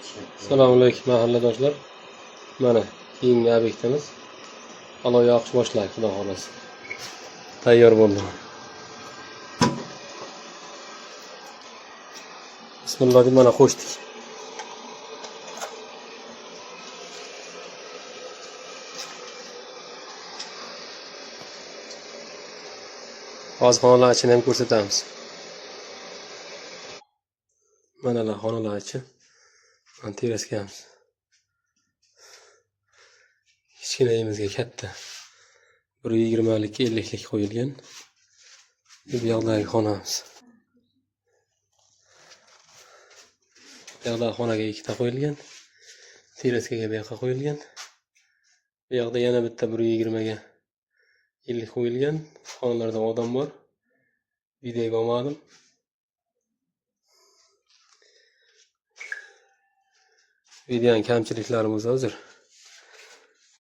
Assalomu alaykum mahalladoshlar. Mana keyingi obyektimiz olov yoqish boshlaydi, xudo xolasa. Tayyor bo'ldi. Bismillah deb mana qo'shdik. Hozir xonalar ichini ham ko'rsatamiz. Mana xonalar ichi. Mana terasgamiz. Kichkinayimizga katta 120lik 50lik qo'yilgan. Bu yoqdagi xonamiz. Bu yoqdagi xonaga ikkita qo'yilgan. Teraskaga bu yoqqa qo'yilgan. Bu yoqda yana bitta 120 ga 50 qo'yilgan. Xonalarda odam bor. Videoga olmadim. Videoning kamchiliklarimiz hozir.